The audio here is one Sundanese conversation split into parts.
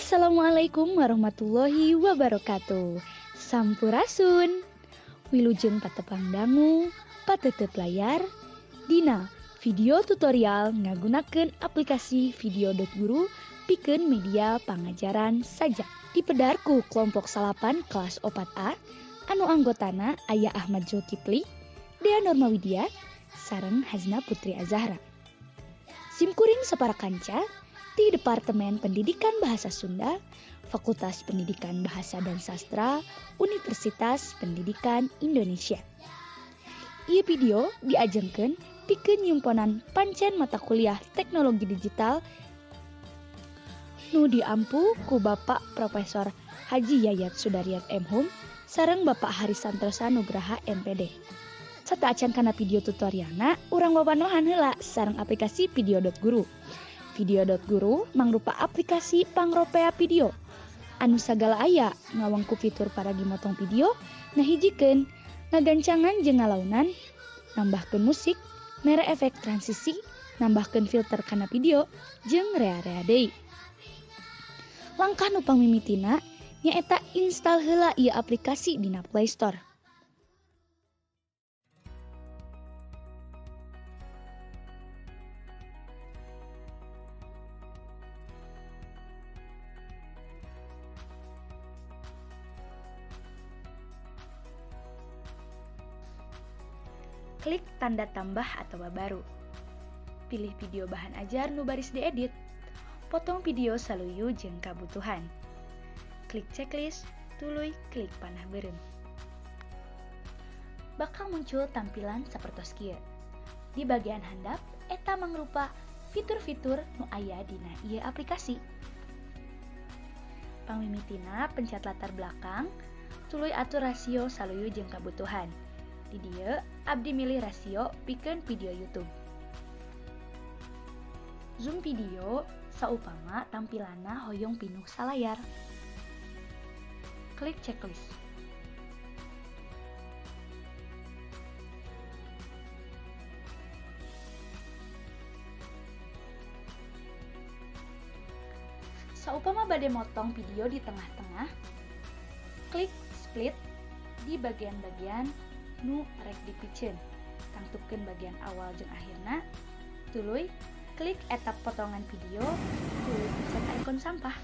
Assalamualaikum warahmatullahi wabarakatuh. Sampurasun. Wilujeng patepang dangu, patetep layar. Dina video tutorial ngagunakeun aplikasi video.guru pikeun media pangajaran sajak. Dipedarku kelompok salapan kelas 4A anu anggotana aya Ahmad Zulkifli, Dea Norma Widya, sareng Hazna Putri Azahra. Simkuring sapara kanca di Departemen Pendidikan Bahasa Sunda, Fakultas Pendidikan Bahasa dan Sastra, Universitas Pendidikan Indonesia. Ieu video diajengkeun pikeun nyimponan pancen mata kuliah teknologi digital nu diampu ku Bapak Profesor Haji Yayat Sudaryat M.Hum sareng Bapak Harisantosa Nugraha MPD. Sata acan kana video tutorialna, urang babanohan heula sareng aplikasi video.guru. Video.guru mangrupa aplikasi pangropea video anu sagala aya ngawangku fitur paragi motong video, ngahijikeun, ngagancangan jeung ngalaunan, nambahkeun musik, mere efek transisi, nambahkeun filter kana video, jeung rea-rea deui. Langkah nu pangmimitina nyaeta install heula ieu aplikasi dina Play Store. Klik tanda tambah atau baru. Pilih video bahan ajar nu baris diedit. Potong video saluyu jeung kabutuhan. Klik checklist, tuluy klik panah beureum. Bakal muncul tampilan sapertos kieu. Di bagian handap eta mangrupa fitur-fitur nu aya dina ieu aplikasi. Pangmimitina pencet latar belakang, tuluy atur rasio saluyu jeung kabutuhan. Di dieu abdi milih rasio pikeun video YouTube. Zoom video saupama tampilanna hoyong pinuh salayar. Klik checklist. Saupama bade motong video di tengah-tengah, klik split di bagian-bagian nu rek dipikeun. Tangtupkeun bagian awal jeung akhirna, tuluy klik etap potongan video, tuluy pencet ikon sampah.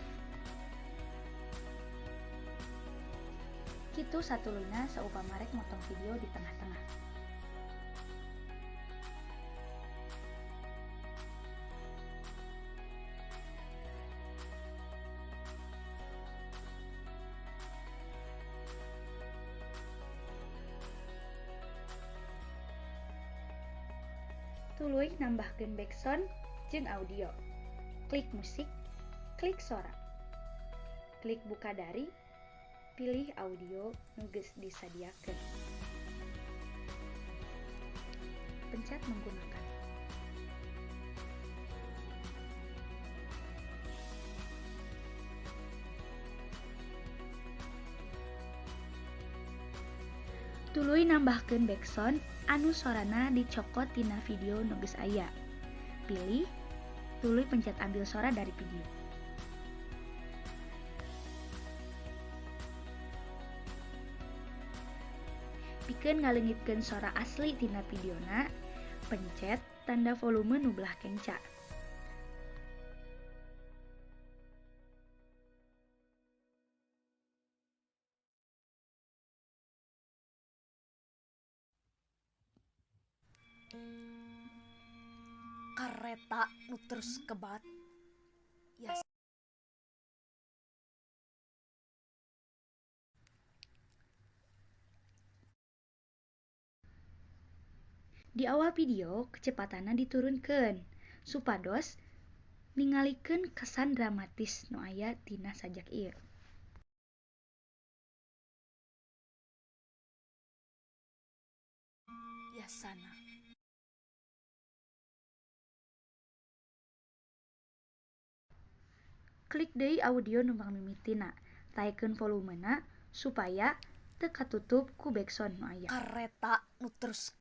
Kitu satuluyna saupama rek motong video di tengah-tengah. Tuluy nambahkeun backsound jeung audio. Klik musik, klik suara. Klik buka dari, pilih audio nu geus disadiakeun. Pencet menggunakan. Tuluy nambahkeun backsound anu sorana dicokot tina video nu geus aya. Pilih, tuluy pencet ambil suara dari video. Pikeun ngaleungitkeun suara asli tina videona, pencet tanda volume nu belah kenca. Kareta nu terus kebat. Yes. Di awal video kecepatanna diturunkeun supados ningalikeun kesan dramatis nu aya tina sajak ieu. Yasana. Klik deui audio nu pangmimitina, taekeun volumena supaya teu katutup ku backsound nu aya. Kareta nu terus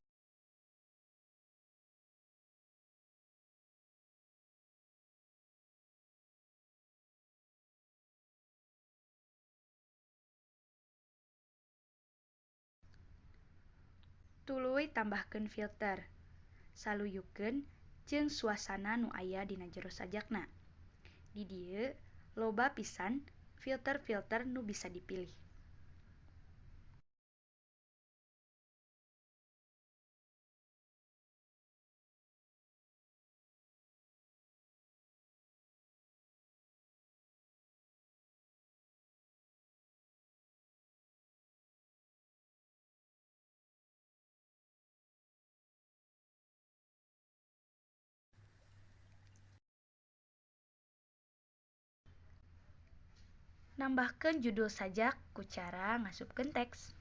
Tuluy tambahkeun filter. Saluyukeun jeung suasana nu aya dina jero sajakna. Di dieu loba pisan filter-filter nu bisa dipilih. Nambahkeun judul sajak ku cara ngasupkeun teks.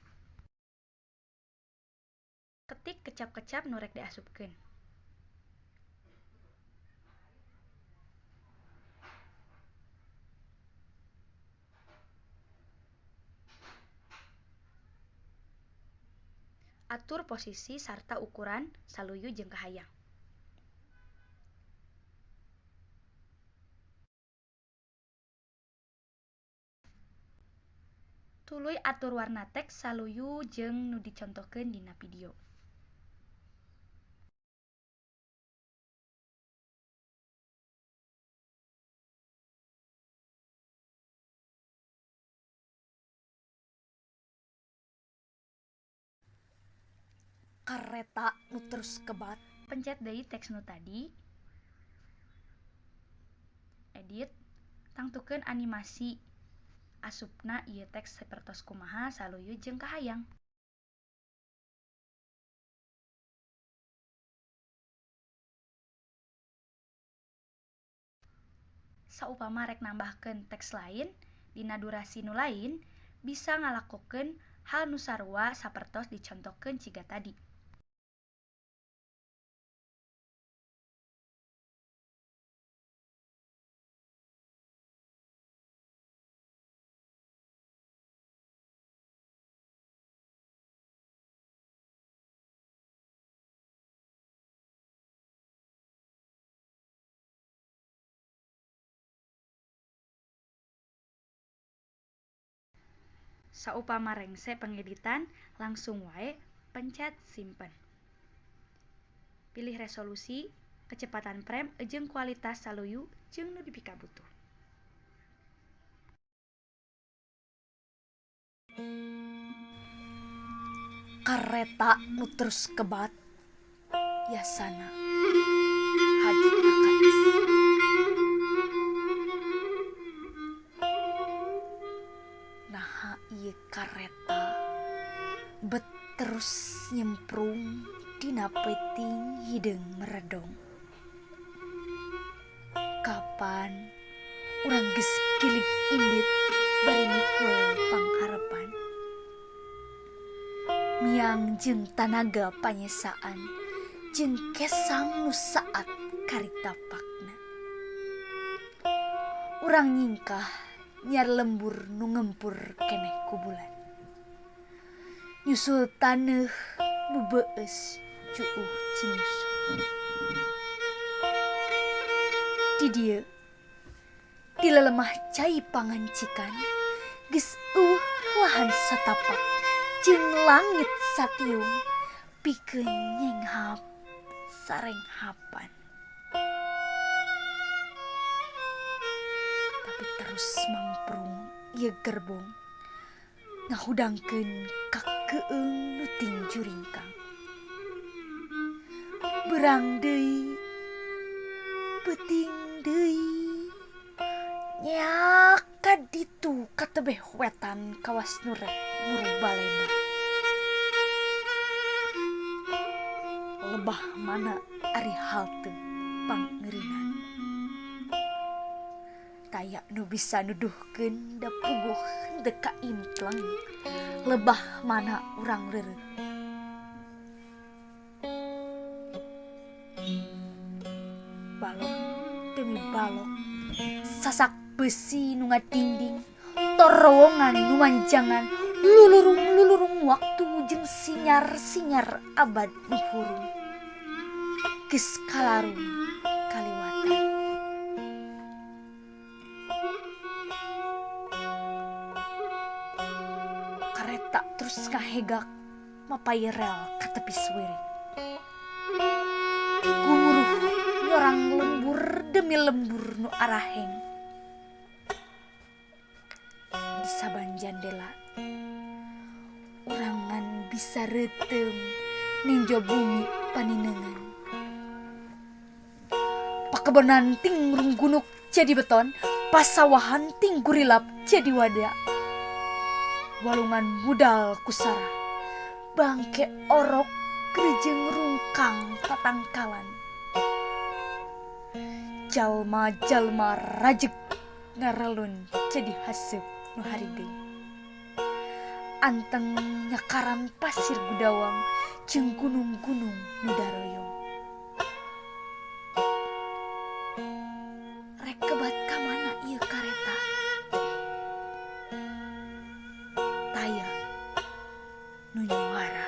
Ketik kecap-kecap nu rek diasupkeun. Atur posisi sarta ukuran saluyu jeung kahayang. Tuluy atur warna teks saluyu jeung nu dicontohkeun dina video. Kareta nu terus kebat. Pencet deui teks nu tadi. Edit. Tangtukeun animasi. Asupna ieu teks sapertos kumaha saluyu jeung kahayang. Saupama rek nambahkeun teks lain dina durasi nu lain, bisa ngalakokeun hal nu sarua sapertos dicontohkeun ciga tadi. Saupama rengse pengeditan, langsung wae pencet simpen. Pilih resolusi, kecepatan frame jeung kualitas saluyu jeung nu dipika butuh. Kareta nu terus kebat. Yasana Haji Akais. Naha ieu kareta bet terus nyemprung dina peuting hideung meredong. Kapan urang geus gilig indit bari mikul pangharepan. Miang jeung tanaga panyesaan jeung kesang nu saat karitapakna. Urang nyingkah nyar lembur nu ngempur keneh ku bulan. Nyusul taneuh nu beueus cuuh cinusu. Di dieu dilelemah cai pangancikan geus eueuh lahan satapak jeung langit satiung pikeun nyenghap sarenghapan. Tapi terus mangprung ieu gerbong ngahudangkeun ka keueung nu tinju ringkang. Beurang deui, peuting deui, nyak ka ditu katebeh wetan kawas nu rek buru balena. Lebah mana ari halte pangeurinan. Taya nu bisa nuduhkeun da puguh henteu kaimpleng. Lebah mana urang reureuh. Balok demi balok, sasak besi nu ngadingding, torowongan nu manjangan, lulurung-lulurung waktu jeung sinyar-sinyar abad nu hurung. Geus kalarung kaliwatan. Kareta terus ngahegak mapai rel ka tepi suwiri. Gumuruh nyorang lembur demi lembur nu araheng. Di saban jandela urangan bisa retem ninjo bumi paninengan. Pakebenan ting runggunuk jadi beton, pasawahan ting gurilap jadi wadah. Walungan budal kusara, bangke orok gerejeng rungkang tatangkalan. Jalma-jalma rajek ngarelun jadi haseup nu harideu. Anteng nyakaran pasir gudawang jeung gunung-gunung nu daroyong. Rek kebat ka mana ieu kareta? Taya nu nyuara.